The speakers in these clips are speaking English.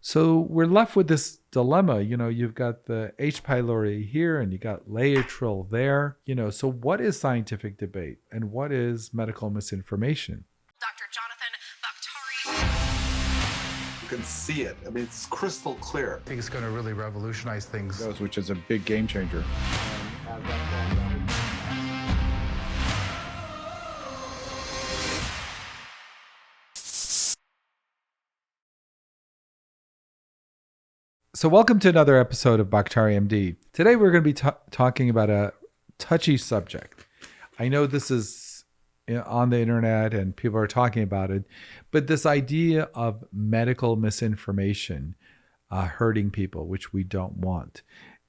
So we're left with this dilemma. You've got the H. pylori here and you got Laetrile there. So what is scientific debate and what is medical misinformation? Dr. Jonathan Bakhtari. You can see it. I mean, it's crystal clear. I think it's going to really revolutionize things. Which is a big game changer. So welcome to another episode of Bakhtari MD. Today we're going to be talking about a touchy subject. I know this is on the internet and people are talking about it, but this idea of medical misinformation hurting people, which we don't want.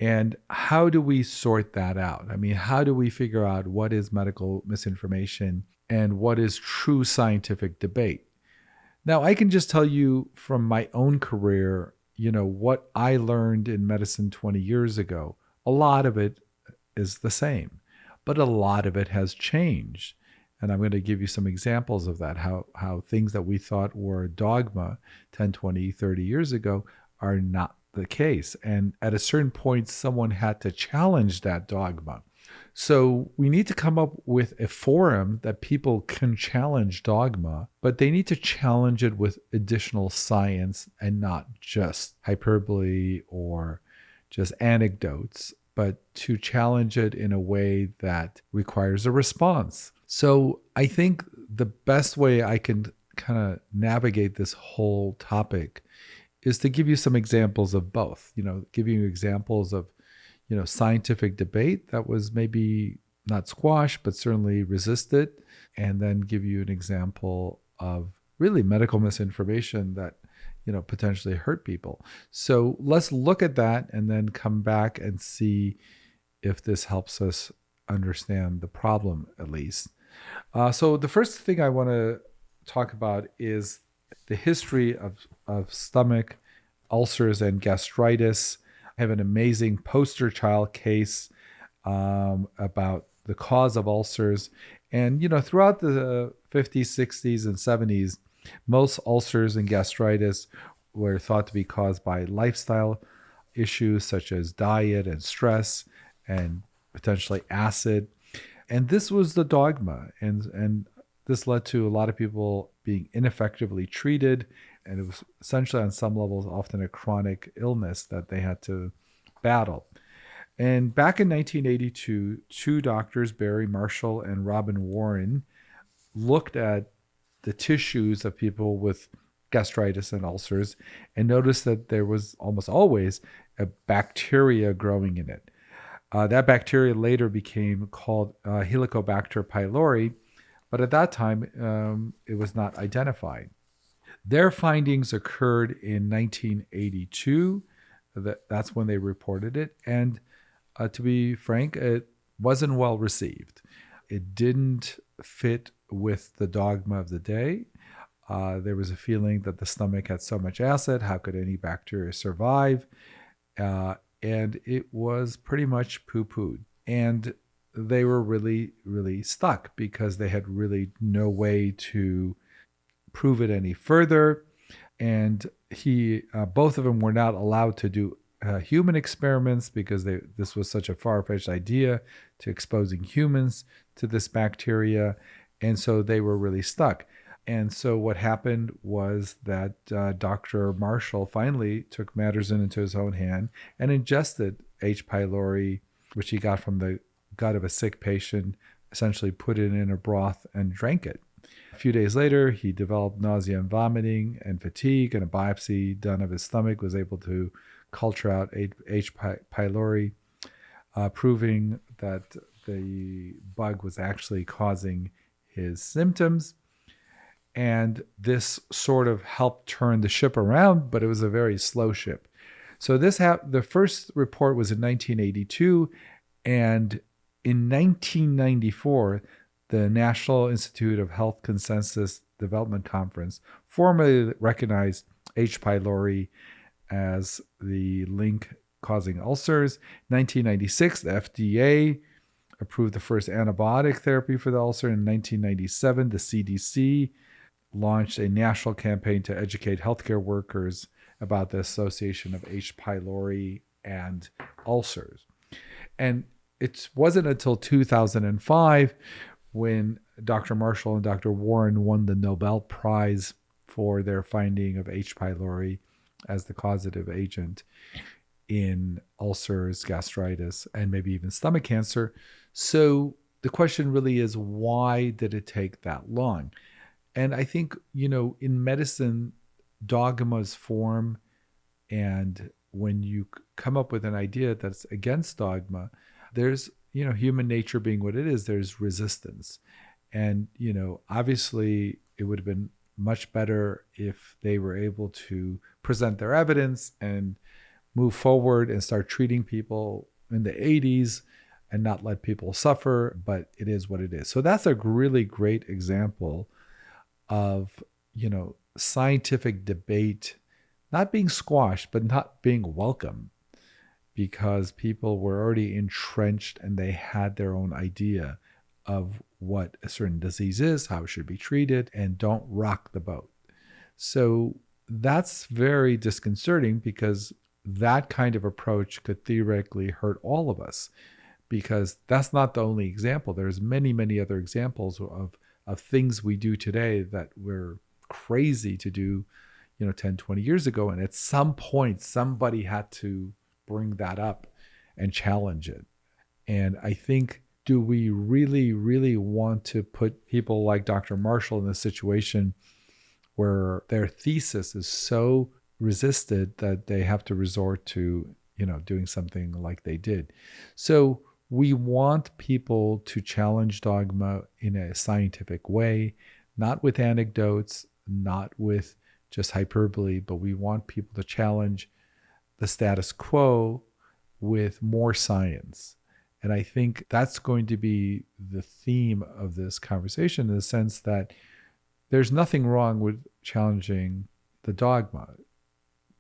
And how do we sort that out? I mean, how do we figure out what is medical misinformation and what is true scientific debate? Now, I can just tell you from my own career, what I learned in medicine 20 years ago. A lot of it is the same, but a lot of it has changed. And I'm going to give you some examples of that, how things that we thought were dogma 10, 20, 30 years ago are not the case. And at a certain point, someone had to challenge that dogma. So we need to come up with a forum that people can challenge dogma, but they need to challenge it with additional science and not just hyperbole or just anecdotes, but to challenge it in a way that requires a response. So I think the best way I can kind of navigate this whole topic is to give you some examples of both, give you examples of scientific debate that was maybe not squashed, but certainly resisted, and then give you an example of really medical misinformation that, potentially hurt people. So let's look at that and then come back and see if this helps us understand the problem at least. So the first thing I want to talk about is the history of stomach ulcers and gastritis. I have an amazing poster child case about the cause of ulcers. And, throughout the 50s, 60s, and 70s, most ulcers and gastritis were thought to be caused by lifestyle issues such as diet and stress and potentially acid. And this was the dogma. And this led to a lot of people being ineffectively treated. And it was essentially on some levels often a chronic illness that they had to battle. And back in 1982, two doctors, Barry Marshall and Robin Warren, looked at the tissues of people with gastritis and ulcers and noticed that there was almost always a bacteria growing in it. That bacteria later became called Helicobacter pylori, but at that time, it was not identified. Their findings occurred in 1982. That's when they reported it. And to be frank, it wasn't well received. It didn't fit with the dogma of the day. There was a feeling that the stomach had so much acid. How could any bacteria survive? And it was pretty much poo-pooed. And they were really, really stuck because they had really no way to prove it any further. And both of them were not allowed to do human experiments because this was such a far-fetched idea to exposing humans to this bacteria. And so they were really stuck. And so what happened was that Dr. Marshall finally took matters into his own hand and ingested H. pylori, which he got from the gut of a sick patient, essentially put it in a broth and drank it. A few days later, he developed nausea and vomiting and fatigue, and a biopsy done of his stomach was able to culture out H. pylori, proving that the bug was actually causing his symptoms. And this sort of helped turn the ship around, but it was a very slow ship. So the first report was in 1982, and in 1994, the National Institute of Health Consensus Development Conference formally recognized H. pylori as the link causing ulcers. 1996, the FDA approved the first antibiotic therapy for the ulcer. In 1997, the CDC launched a national campaign to educate healthcare workers about the association of H. pylori and ulcers. And it wasn't until 2005 when Dr. Marshall and Dr. Warren won the Nobel Prize for their finding of H. pylori as the causative agent in ulcers, gastritis, and maybe even stomach cancer. So the question really is, why did it take that long? And I think, in medicine, dogmas form. And when you come up with an idea that's against dogma, there's, human nature being what it is, there's resistance. And, obviously it would have been much better if they were able to present their evidence and move forward and start treating people in the 80s and not let people suffer, but it is what it is. So that's a really great example of, scientific debate not being squashed, but not being welcome, because people were already entrenched and they had their own idea of what a certain disease is, how it should be treated, and don't rock the boat. So that's very disconcerting, because that kind of approach could theoretically hurt all of us, because that's not the only example. There's many, many other examples of things we do today that we're crazy to do, 10, 20 years ago. And at some point, somebody had to bring that up and challenge it. And I think, do we really, really want to put people like Dr. Marshall in a situation where their thesis is so resisted that they have to resort to, doing something like they did? So we want people to challenge dogma in a scientific way, not with anecdotes, not with just hyperbole, but we want people to challenge the status quo with more science. And I think that's going to be the theme of this conversation, in the sense that there's nothing wrong with challenging the dogma.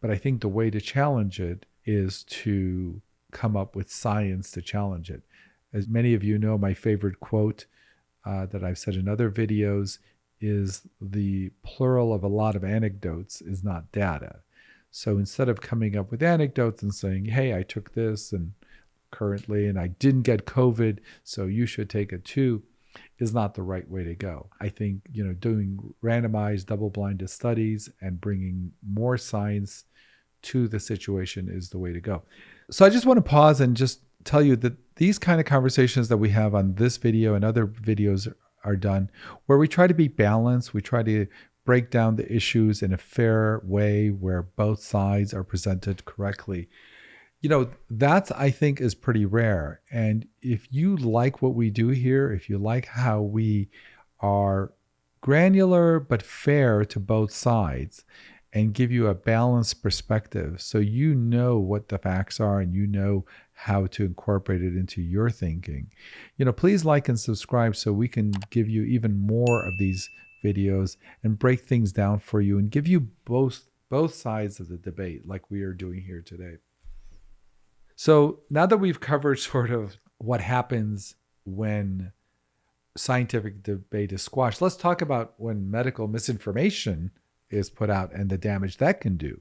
But I think the way to challenge it is to come up with science to challenge it. As many of you know, my favorite quote that I've said in other videos is, the plural of a lot of anecdotes is not data. So instead of coming up with anecdotes and saying, hey, I took this and currently, and I didn't get COVID, so you should take it too, is not the right way to go. I think, doing randomized double-blinded studies and bringing more science to the situation is the way to go. So I just want to pause and just tell you that these kind of conversations that we have on this video and other videos are done where we try to be balanced. We try to break down the issues in a fair way where both sides are presented correctly. That I think is pretty rare. And if you like what we do here, if you like how we are granular but fair to both sides and give you a balanced perspective, so you know what the facts are and you know how to incorporate it into your thinking, please like and subscribe so we can give you even more of these videos and break things down for you and give you both sides of the debate like we are doing here today. So now that we've covered sort of what happens when scientific debate is squashed, let's talk about when medical misinformation is put out and the damage that can do.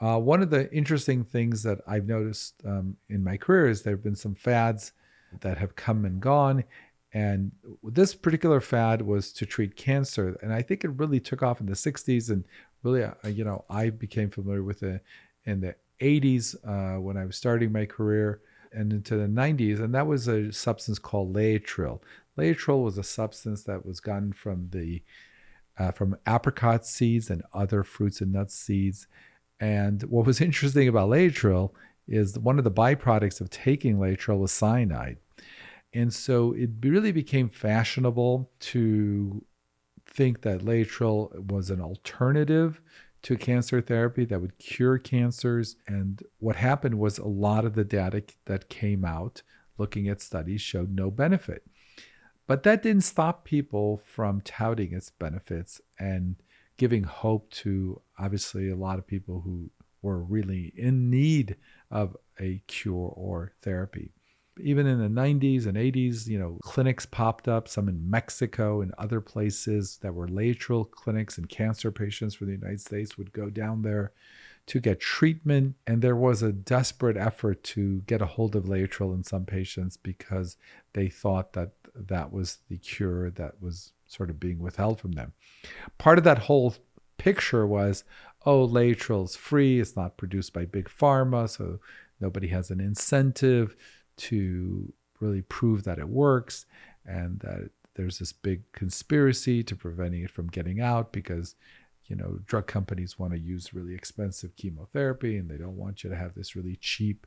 One of the interesting things that I've noticed in my career is there have been some fads that have come and gone. And this particular fad was to treat cancer. And I think it really took off in the 60s. And really, I became familiar with it in the 80s when I was starting my career, and into the 90s. And that was a substance called Laetrile. Laetrile was a substance that was gotten from from apricot seeds and other fruits and nuts seeds. And what was interesting about Laetrile is one of the byproducts of taking Laetrile was cyanide. And so it really became fashionable to think that Laetrile was an alternative to cancer therapy that would cure cancers. And what happened was a lot of the data that came out looking at studies showed no benefit. But that didn't stop people from touting its benefits and giving hope to, obviously, a lot of people who were really in need of a cure or therapy. Even in the 90s and 80s, clinics popped up, some in Mexico and other places that were Laetrile clinics, and cancer patients from the United States would go down there to get treatment. And there was a desperate effort to get a hold of Laetrile in some patients because they thought that that was the cure that was sort of being withheld from them. Part of that whole picture was, oh, Laetrile's free, it's not produced by big pharma, so nobody has an incentive to really prove that it works, and that there's this big conspiracy to preventing it from getting out because, drug companies want to use really expensive chemotherapy and they don't want you to have this really cheap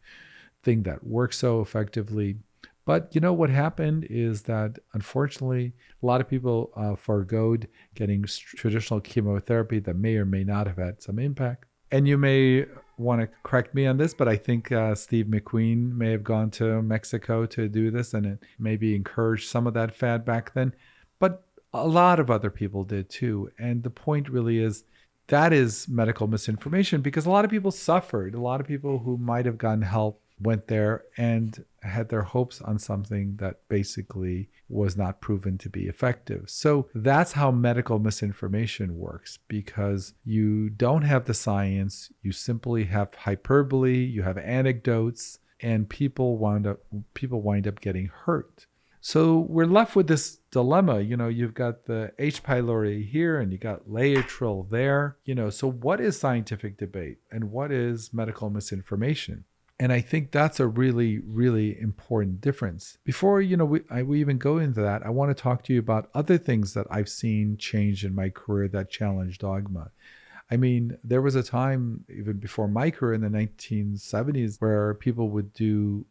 thing that works so effectively. But what happened is that, unfortunately, a lot of people forgoed getting traditional chemotherapy that may or may not have had some impact. And you may want to correct me on this, but I think Steve McQueen may have gone to Mexico to do this, and it maybe encouraged some of that fad back then. But a lot of other people did too. And the point really is that is medical misinformation, because a lot of people suffered. A lot of people who might have gotten help went there and had their hopes on something that basically was not proven to be effective. So that's how medical misinformation works, because you don't have the science, you simply have hyperbole, you have anecdotes, and people wind up getting hurt. So we're left with this dilemma. You've got the H. pylori here and you got Laetrile there. So what is scientific debate and what is medical misinformation? And I think that's a really, really important difference. Before we even go into that, I want to talk to you about other things that I've seen change in my career that challenge dogma. I mean, there was a time, even before my career in the 1970s, where people would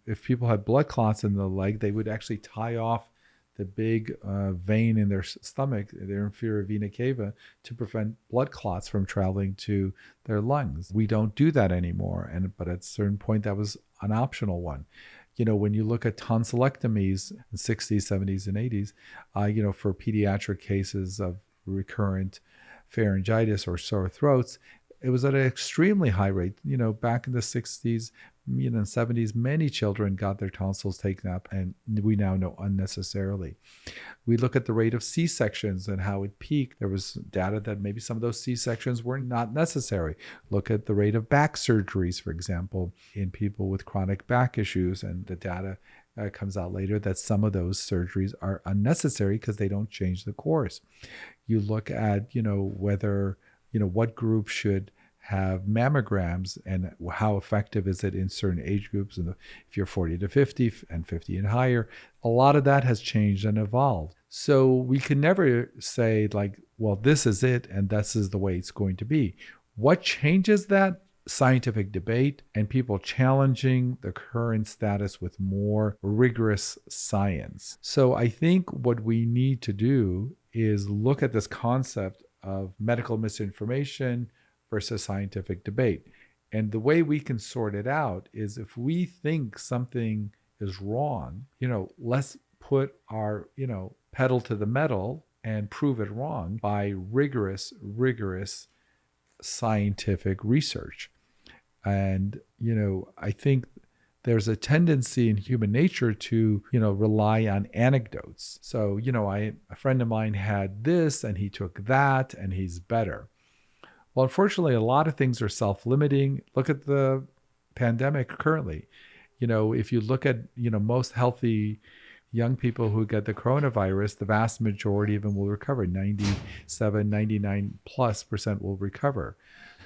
if people had blood clots in the leg, they would actually tie off the big vein in their stomach, their inferior vena cava, to prevent blood clots from traveling to their lungs. We don't do that anymore, but at a certain point, that was an optional one. When you look at tonsillectomies in the 60s, 70s, and 80s, for pediatric cases of recurrent pharyngitis or sore throats, it was at an extremely high rate. Back in the 60s, and 70s, many children got their tonsils taken up, and we now know unnecessarily. We look at the rate of C-sections and how it peaked. There was data that maybe some of those C-sections were not necessary. Look at the rate of back surgeries, for example, in people with chronic back issues, and the data comes out later that some of those surgeries are unnecessary because they don't change the course. You look at, whether, what group should have mammograms and how effective is it in certain age groups. And if you're 40 to 50 and 50 and higher, a lot of that has changed and evolved. So we can never say well, this is it and this is the way it's going to be. What changes that? Scientific debate and people challenging the current status with more rigorous science. So I think what we need to do is look at this concept of medical misinformation versus scientific debate. And the way we can sort it out is, if we think something is wrong, let's put our, pedal to the metal and prove it wrong by rigorous scientific research. And, I think there's a tendency in human nature to, rely on anecdotes. So, a friend of mine had this and he took that and he's better. Well, unfortunately, a lot of things are self-limiting. Look at the pandemic currently. If you look at, most healthy young people who get the coronavirus, the vast majority of them will recover. 97, 99+% will recover.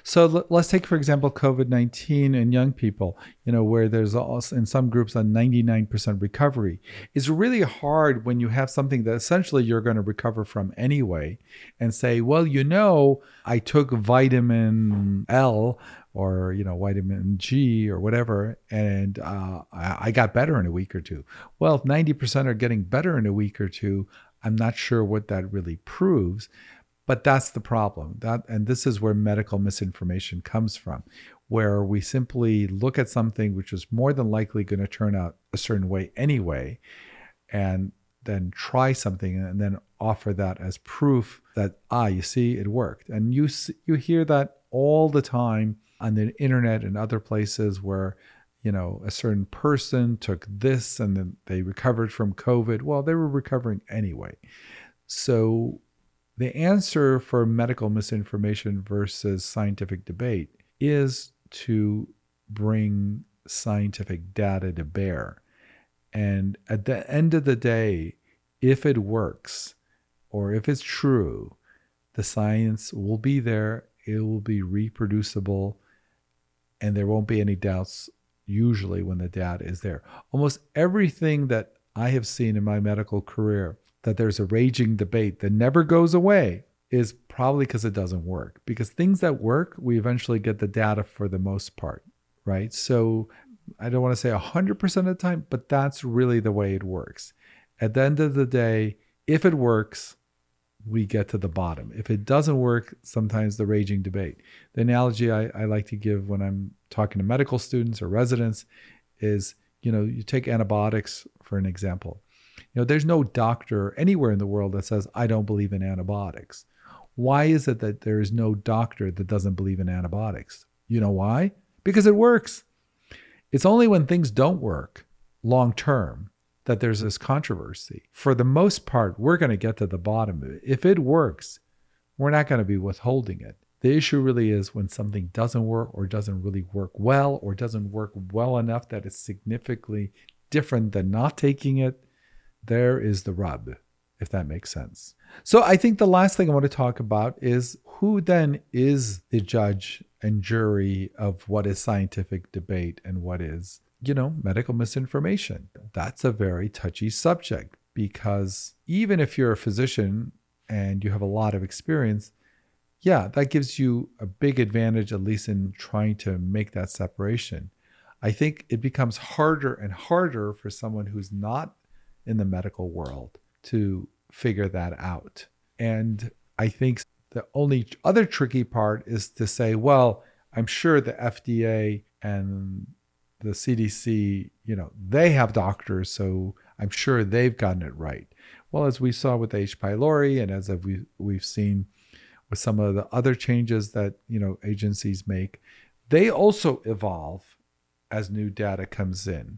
So let's take, for example, COVID-19 in young people, where there's also in some groups a 99% recovery. It's really hard when you have something that essentially you're going to recover from anyway and say, well, I took vitamin L or, vitamin G or whatever, and I got better in a week or two. Well, if 90% are getting better in a week or two, I'm not sure what that really proves. But that's the problem. And this is where medical misinformation comes from, where we simply look at something which is more than likely going to turn out a certain way anyway, and then try something and then offer that as proof that, you see, it worked. And you hear that all the time on the internet and other places where, a certain person took this and then they recovered from COVID. Well, they were recovering anyway. So the answer for medical misinformation versus scientific debate is to bring scientific data to bear. And at the end of the day, if it works or if it's true, the science will be there, it will be reproducible, and there won't be any doubts usually when the data is there. Almost everything that I have seen in my medical career that there's a raging debate that never goes away is probably because it doesn't work. Because things that work, we eventually get the data for the most part, right? So I don't want to say 100% of the time, but that's really the way it works. At the end of the day, if it works, we get to the bottom. If it doesn't work, sometimes the raging debate. The analogy I like to give when I'm talking to medical students or residents is, you take antibiotics for an example. There's no doctor anywhere in the world that says, I don't believe in antibiotics. Why is it that there is no doctor that doesn't believe in antibiotics? You know why? Because it works. It's only when things don't work long term that there's this controversy. For the most part, we're going to get to the bottom of it. If it works, we're not going to be withholding it. The issue really is when something doesn't work or doesn't really work well or doesn't work well enough that it's significantly different than not taking it. There is the rub, if that makes sense. So I think the last thing I want to talk about is who then is the judge and jury of what is scientific debate and what is, medical misinformation. That's a very touchy subject because even if you're a physician and you have a lot of experience, yeah, that gives you a big advantage, at least in trying to make that separation. I think it becomes harder and harder for someone who's not in the medical world to figure that out. And I think the only other tricky part is to say, well, I'm sure the FDA and the CDC, they have doctors, so I'm sure they've gotten it right. Well, as we saw with H. pylori and as we've seen with some of the other changes that, agencies make, they also evolve as new data comes in.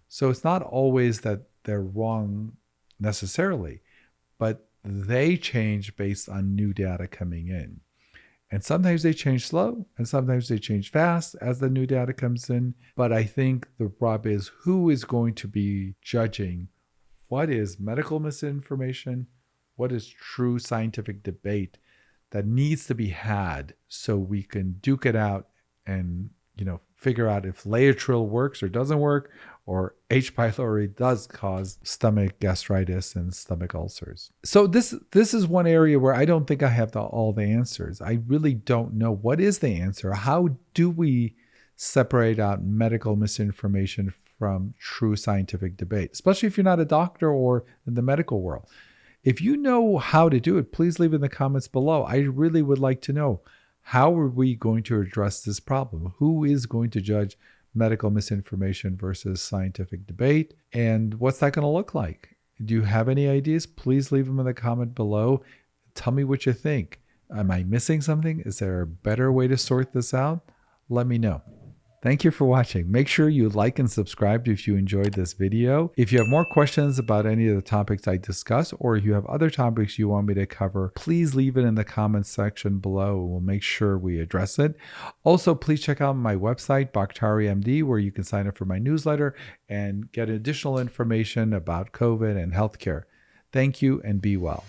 So it's not always that they're wrong necessarily, but they change based on new data coming in. And sometimes they change slow and sometimes they change fast as the new data comes in. But I think the rub is who is going to be judging what is medical misinformation, what is true scientific debate that needs to be had so we can duke it out and, figure out if Laetrile works or doesn't work, or H. pylori does cause stomach gastritis and stomach ulcers. So this is one area where I don't think I have all the answers. I really don't know what is the answer. How do we separate out medical misinformation from true scientific debate, especially if you're not a doctor or in the medical world? If you know how to do it, please leave in the comments below. I really would like to know, how are we going to address this problem? Who is going to judge medical misinformation versus scientific debate? And what's that going to look like? Do you have any ideas? Please leave them in the comment below. Tell me what you think. Am I missing something? Is there a better way to sort this out? Let me know. Thank you for watching. Make sure you like and subscribe if you enjoyed this video. If you have more questions about any of the topics I discussed, or if you have other topics you want me to cover, please leave it in the comments section below. We'll make sure we address it. Also, please check out my website, Bakhtari MD, where you can sign up for my newsletter and get additional information about COVID and healthcare. Thank you and be well.